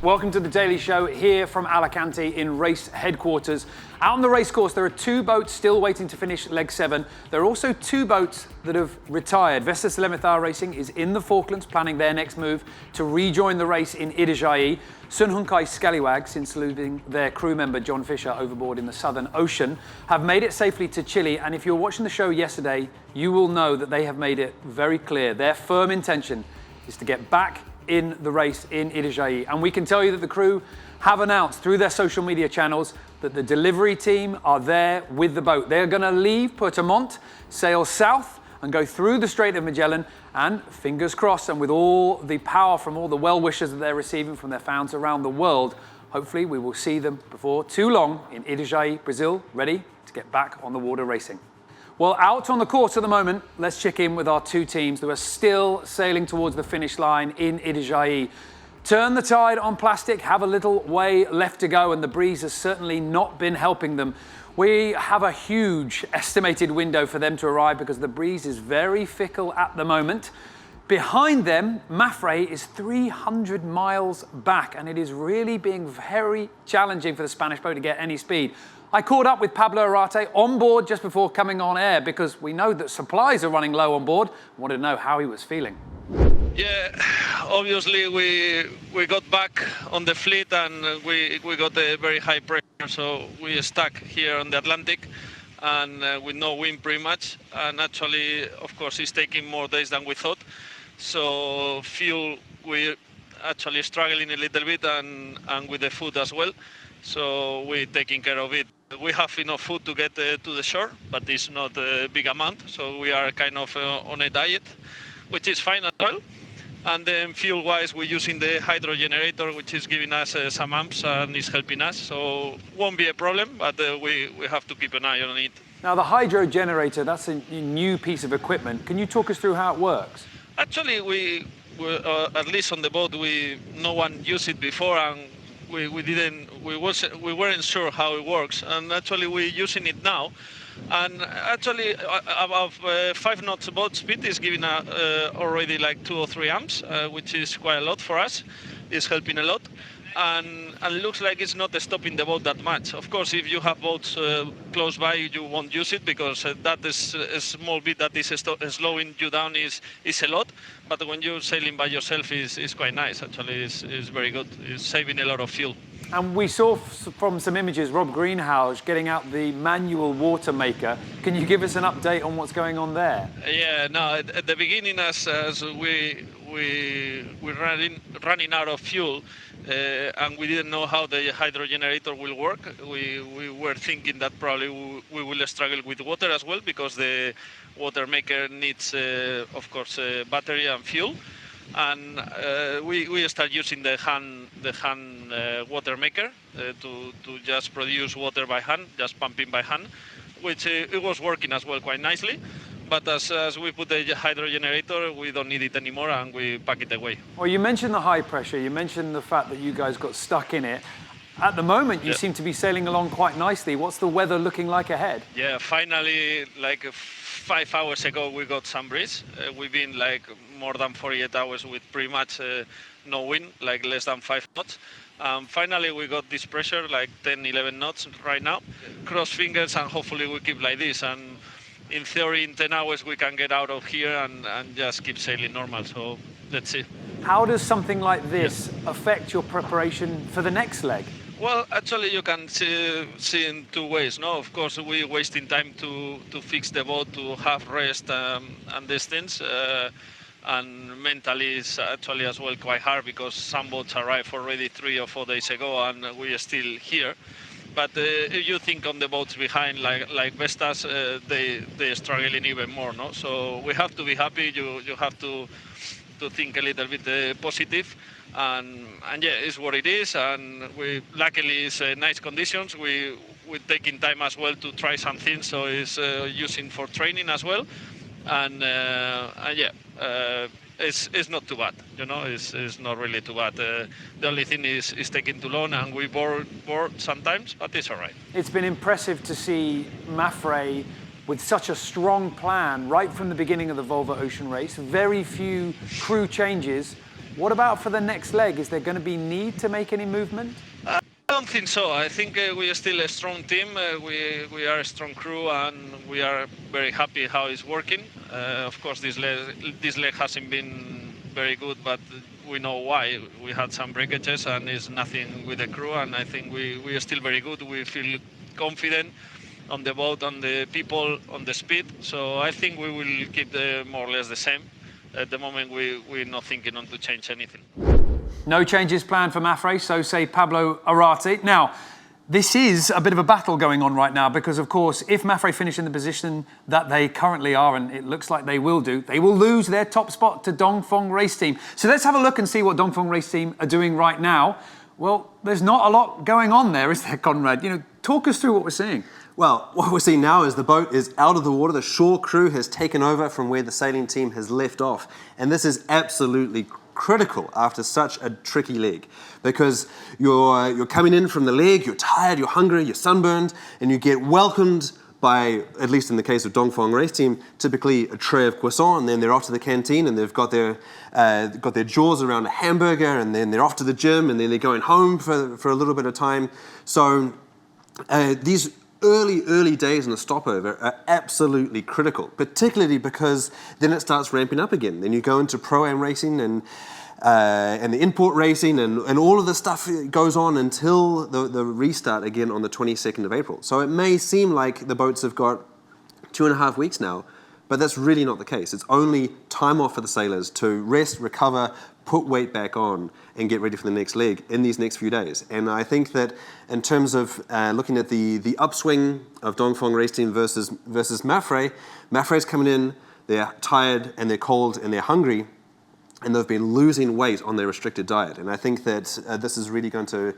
Welcome to the Daily Show here from Alicante in race headquarters. Out on the racecourse, there are two boats still waiting to finish leg 7. There are also two boats that have retired. Vestas Limitar Racing is in the Falklands planning their next move to rejoin the race in Itajaí. Sunhunkai Scallywag, since losing their crew member John Fisher overboard in the Southern Ocean, have made it safely to Chile. And if you were watching the show yesterday, you will know that they have made it very clear. Their firm intention is to get back in the race in Itajaí. And we can tell you that the crew have announced through their social media channels that the delivery team are there with the boat. They're going to leave Puerto Montt, sail south and go through the Strait of Magellan, and fingers crossed, and with all the power from all the well-wishers that they're receiving from their fans around the world, hopefully we will see them before too long in Itajaí, Brazil, ready to get back on the water racing. Well, out on the course at the moment, let's check in with our two teams that are still sailing towards the finish line in Itajaí. Turn the tide on plastic, have a little way left to go, and the breeze has certainly not been helping them. We have a huge estimated window for them to arrive because the breeze is very fickle at the moment. Behind them, Mapfre is 300 miles back, and it is really being very challenging for the Spanish boat to get any speed. I caught up with Pablo Arate on board just before coming on air because we know that supplies are running low on board. I wanted to know how he was feeling. Yeah, obviously we got back on the fleet and we got a very high pressure, so we stuck here on the Atlantic and with no wind pretty much. And actually, of course, it's taking more days than we thought. So fuel, we're actually struggling a little bit and with the food as well. So we're taking care of it. We have enough food to get to the shore, but it's not a big amount. So we are kind of on a diet, which is fine as well. And then fuel-wise, we're using the hydro generator, which is giving us some amps and is helping us. So won't be a problem, but we have to keep an eye on it. Now, the hydro generator, that's a new piece of equipment. Can you talk us through how it works? Actually, we at least on the boat, no one used it before, and we weren't sure how it works, and actually we're using it now. And actually, above 5 knots boat speed is giving already like 2 or 3 amps, which is quite a lot for us. It's helping a lot, and looks like it's not stopping the boat that much. Of course, if you have boats close by, you won't use it because that is a small bit that is slowing you down is a lot. But when you're sailing by yourself, is quite nice. Actually, it's very good. It's saving a lot of fuel. And we saw from some images Rob Greenhouse getting out the manual water maker. Can you give us an update on what's going on there? Yeah, no, at the beginning, as we're running out of fuel, and we didn't know how the hydro generator will work. We were thinking that probably we will struggle with water as well because the water maker needs, of course, battery and fuel. And we start using the hand water maker to just produce water by hand, just pumping by hand, which it was working as well quite nicely. But as we put the hydro generator, we don't need it anymore and we pack it away. Well, you mentioned the high pressure. You mentioned the fact that you guys got stuck in it. At the moment, you seem to be sailing along quite nicely. What's the weather looking like ahead? Yeah, finally, like 5 hours ago, we got some breeze. We've been like more than 48 hours with pretty much no wind, like less than 5 knots. Finally, we got this pressure, like 10, 11 knots right now. Cross fingers, and hopefully we keep like this. And in theory, in 10 hours, we can get out of here and just keep sailing normal. So let's see. How does something like this affect your preparation for the next leg? Well, actually, you can see in 2 ways. No, of course, we're wasting time to fix the boat, to have rest and these things. And mentally, it's actually as well quite hard because some boats arrived already 3 or 4 days ago, and we are still here. But if you think on the boats behind, like Vestas, they're struggling even more. No, so we have to be happy. You have to think a little bit positive. And yeah, it's what it is, and luckily it's nice conditions. We're taking time as well to try some things, so it's using for training as well, and yeah, it's not too bad, you know. It's not really too bad. The only thing is taking too long, and we bored sometimes, but it's all right. It's been impressive to see Mapfre with such a strong plan right from the beginning of the Volvo Ocean race. Very few crew changes. What about for the next leg? Is there going to be need to make any movement? I don't think so. I think we are still a strong team. We are a strong crew, and we are very happy how it's working. Of course, this leg hasn't been very good, but we know why. We had some breakages, and it's nothing with the crew. And I think we are still very good. We feel confident on the boat, on the people, on the speed. So I think we will keep more or less the same. At the moment, we're not thinking on to change anything. No changes planned for Mapfre, so say Pablo Arati. Now, this is a bit of a battle going on right now because, of course, if Mapfre finish in the position that they currently are, and it looks like they will do, they will lose their top spot to Dongfeng Race Team. So let's have a look and see what Dongfeng Race Team are doing right now. Well, there's not a lot going on there, is there, Conrad? Talk us through what we're seeing. Well, what we're seeing now is the boat is out of the water. The shore crew has taken over from where the sailing team has left off. And this is absolutely critical after such a tricky leg, because you're coming in from the leg, you're tired, you're hungry, you're sunburned, and you get welcomed by, at least in the case of Dongfeng Race Team, typically a tray of croissant, and then they're off to the canteen and they've got their jaws around a hamburger, and then they're off to the gym, and then they're going home for a little bit of time. So these early days in the stopover are absolutely critical, particularly because then it starts ramping up again. Then you go into Pro-Am racing and the import racing and all of the stuff goes on until the restart again on the 22nd of April. So it may seem like the boats have got 2.5 weeks now, but that's really not the case. It's only time off for the sailors to rest, recover, put weight back on, and get ready for the next leg in these next few days. And I think that in terms of looking at the upswing of Dongfeng Race Team versus Mapfre, Mapfre's coming in, they're tired and they're cold and they're hungry, and they've been losing weight on their restricted diet. And I think that this is really going to,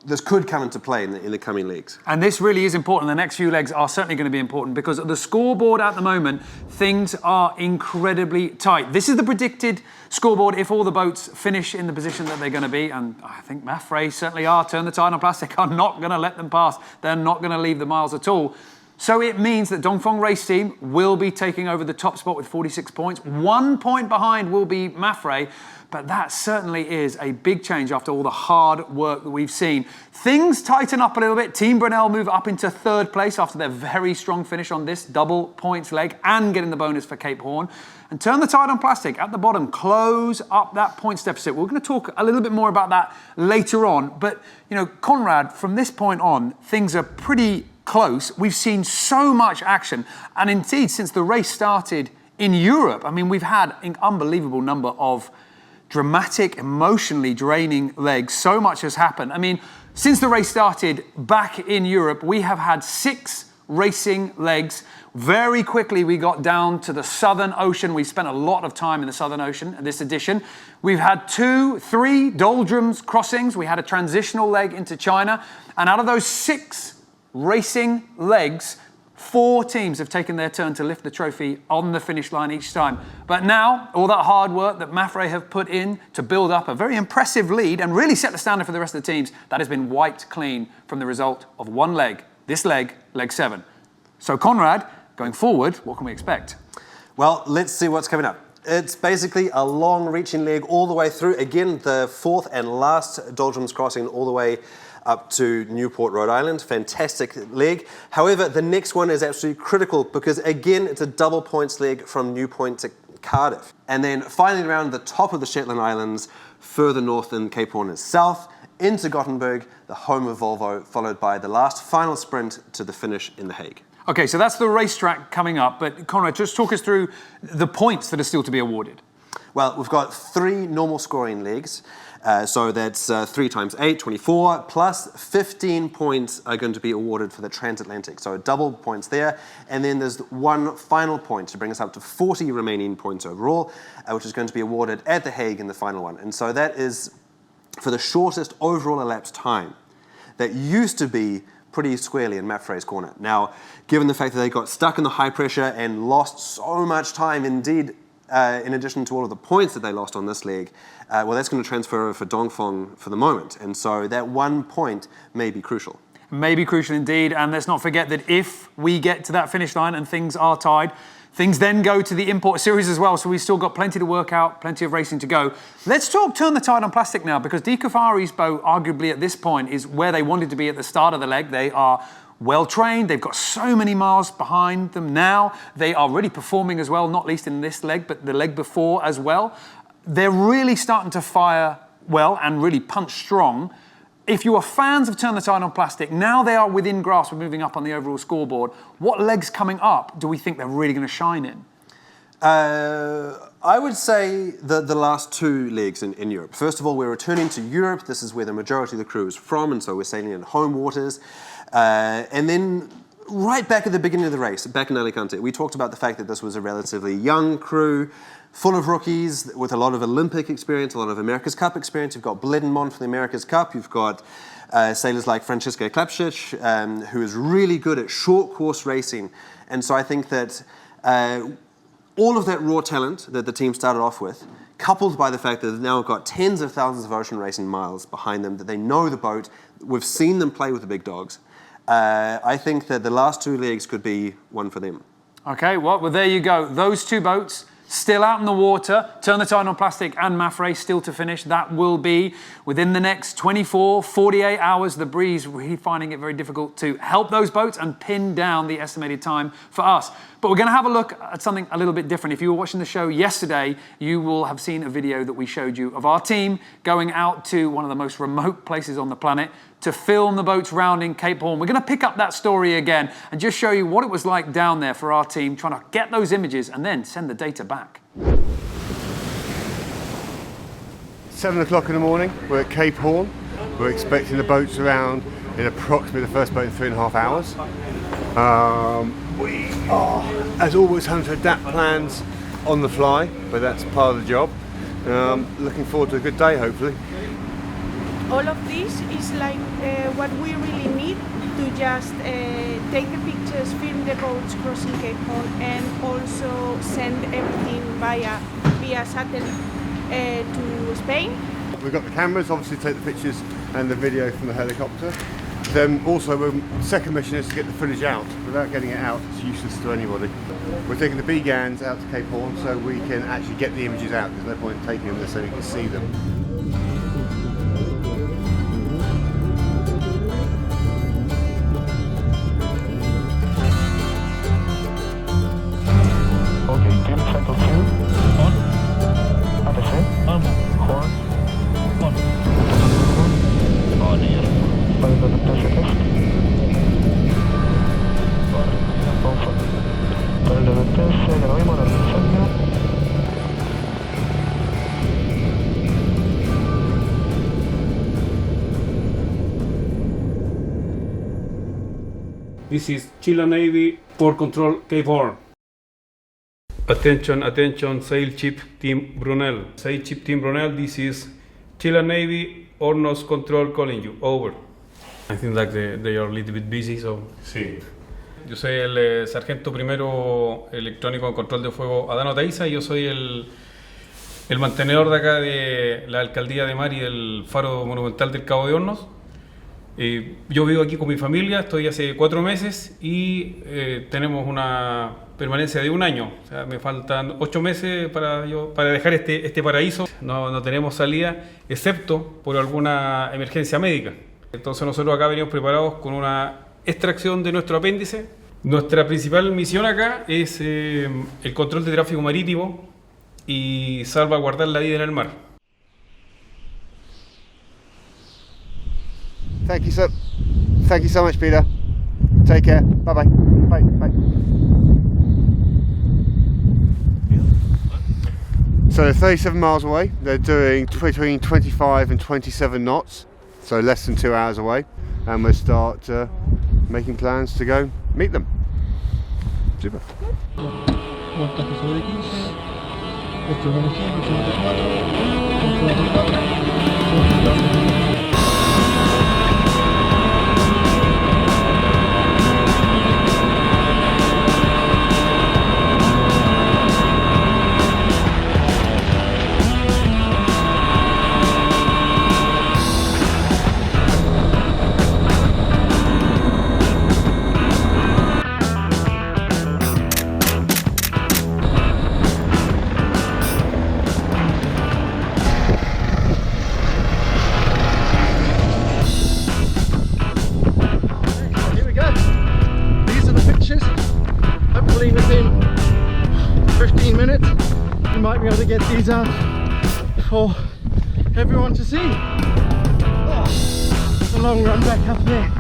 this could come into play in the coming legs. And this really is important. The next few legs are certainly going to be important because at the scoreboard at the moment, things are incredibly tight. This is the predicted scoreboard if all the boats finish in the position that they're going to be. And I think Mapfre certainly are. Turn the tide on plastic, are not going to let them pass. They're not going to leave the miles at all. So it means that Dongfeng Race Team will be taking over the top spot with 46 points. 1 point behind will be Mapfre. But that certainly is a big change after all the hard work that we've seen. Things tighten up a little bit. Team Brunel move up into third place after their very strong finish on this double points leg and getting the bonus for Cape Horn. And Turn the Tide on Plastic at the bottom, close up that points deficit. We're going to talk a little bit more about that later on. But, Conrad, from this point on, things are pretty close. We've seen so much action. And indeed, since the race started in Europe, we've had an unbelievable number of dramatic, emotionally draining legs. So much has happened. Since the race started back in Europe, we have had 6 racing legs. Very quickly, we got down to the Southern Ocean. We spent a lot of time in the Southern Ocean in this edition. We've had 3 doldrums crossings. We had a transitional leg into China. And out of those 6 racing legs, 4 teams have taken their turn to lift the trophy on the finish line each time. But now, all that hard work that Mapfre have put in to build up a very impressive lead and really set the standard for the rest of the teams, that has been wiped clean from the result of one leg. This leg, leg 7. So Conrad, going forward, what can we expect? Well, let's see what's coming up. It's basically a long-reaching leg all the way through. Again, the 4th and last doldrums crossing all the way up to Newport, Rhode Island. Fantastic leg. However, the next one is absolutely critical because, again, it's a double points leg from Newport to Cardiff. And then finally around the top of the Shetland Islands, further north in Cape Horn is south, into Gothenburg, the home of Volvo, followed by the last final sprint to the finish in The Hague. Okay, so that's the racetrack coming up. But Conrad, just talk us through the points that are still to be awarded. Well, we've got 3 normal scoring legs. So that's 3 times 8, 24, plus 15 points are going to be awarded for the transatlantic. So double points there. And then there's 1 final point to bring us up to 40 remaining points overall, which is going to be awarded at The Hague in the final one. And so that is for the shortest overall elapsed time. That used to be pretty squarely in Mapfre's corner. Now, given the fact that they got stuck in the high pressure and lost so much time, indeed, in addition to all of the points that they lost on this leg, that's going to transfer for Dongfeng for the moment. And so that 1 point may be crucial. May be crucial indeed. And let's not forget that if we get to that finish line and things are tied, Things then go to the import series as well, so we've still got plenty to work out, plenty of racing to go. Let's talk Turn the Tide on Plastic now, because Di Cufari's boat, arguably at this point, is where they wanted to be at the start of the leg. They are well trained, they've got so many miles behind them now. They are really performing as well, not least in this leg, but the leg before as well. They're really starting to fire well and really punch strong. If you are fans of Turn the Tide on Plastic, now they are within grasp of moving up on the overall scoreboard. What legs coming up do we think they're really going to shine in? I would say the last 2 legs in Europe. First of all, we're returning to Europe. This is where the majority of the crew is from, and so we're sailing in home waters. And then right back at the beginning of the race, back in Alicante, we talked about the fact that this was a relatively young crew, full of rookies with a lot of Olympic experience, a lot of America's Cup experience. You've got Bledenmont for the America's Cup. You've got sailors like Francisco Klapšić, who is really good at short course racing. And so I think that all of that raw talent that the team started off with, coupled by the fact that they've now got tens of thousands of ocean racing miles behind them, that they know the boat, we've seen them play with the big dogs. I think that the last 2 legs could be one for them. Okay, well, there you go. Those 2 boats still out in the water. Turn the Tide on Plastic and Mapfre still to finish. That will be within the next 24, 48 hours. The breeze, we're finding it very difficult to help those boats and pin down the estimated time for us. But we're going to have a look at something a little bit different. If you were watching the show yesterday, you will have seen a video that we showed you of our team going out to one of the most remote places on the planet to film the boats rounding Cape Horn. We're going to pick up that story again and just show you what it was like down there for our team, trying to get those images and then send the data back. 7 o'clock in the morning, we're at Cape Horn. We're expecting the boats around in approximately the first boat in 3.5 hours. We are, as always, having to adapt plans on the fly, but that's part of the job. Looking forward to a good day, hopefully. All of this is like what we really need to just take the pictures, film the boats crossing Cape Horn, and also send everything via satellite to Spain. We've got the cameras, obviously, to take the pictures and the video from the helicopter. Then also, the second mission is to get the footage out. Without getting it out, it's useless to anybody. We're taking the B-GANs out to Cape Horn so we can actually get the images out. There's no point in taking them so we can see them. This is Chile Navy Port Control Cape Horn. Attention, attention, Sail Ship Team Brunel. Sail Ship Team Brunel, this is Chile Navy Hornos Control calling you. Over. I think that they are a little bit busy, so... Sí. Yo soy el sargento primero electrónico en control de fuego Adano Taiza y yo soy el mantenedor de acá de la alcaldía de mar y del faro monumental del Cabo de Hornos. Yo vivo aquí con mi familia, estoy hace 4 meses y tenemos una permanencia de 1 año. O sea, me faltan 8 meses para dejar este paraíso. No tenemos salida, excepto por alguna emergencia médica. Entonces nosotros acá venimos preparados con una extracción de nuestro apéndice. Nuestra principal misión acá es el control de tráfico marítimo y salvaguardar la vida en el mar. Thank you so much, Peter. Take care. Bye-bye. Bye. Bye. So they're 37 miles away. They're doing between 25 and 27 knots, so less than 2 hours away. And we'll start making plans to go meet them. Super. like being able to get these out for everyone to see. Oh, it's a long run back up there,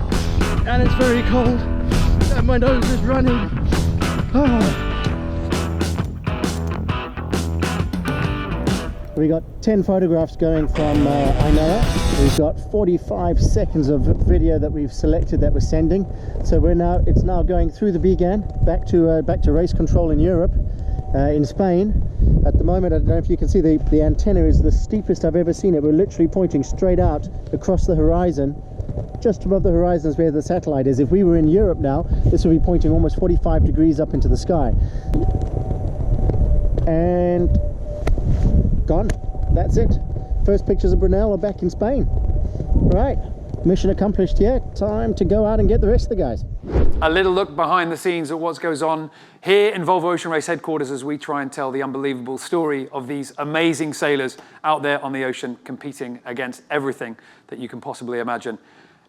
and it's very cold, and my nose is running. Oh. We got 10 photographs going from Ainoa. We've got 45 seconds of video that we've selected that we're sending. So it's now going through the BGAN back to race control in Europe, in Spain. At the moment, I don't know if you can see, the antenna is the steepest I've ever seen it. We're literally pointing straight out across the horizon. Just above the horizon is where the satellite is. If we were in Europe now, this would be pointing almost 45 degrees up into the sky. And gone. That's it. First pictures of Brunel are back in Spain. Right, mission accomplished here. Time to go out and get the rest of the guys. A little look behind the scenes at what goes on here in Volvo Ocean Race headquarters as we try and tell the unbelievable story of these amazing sailors out there on the ocean competing against everything that you can possibly imagine.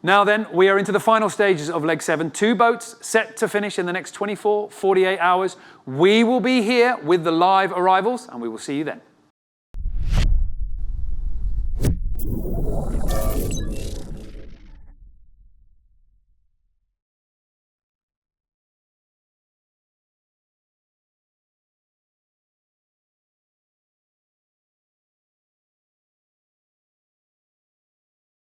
Now then, we are into the final stages of Leg 7. 2 boats set to finish in the next 24, 48 hours. We will be here with the live arrivals, and we will see you then.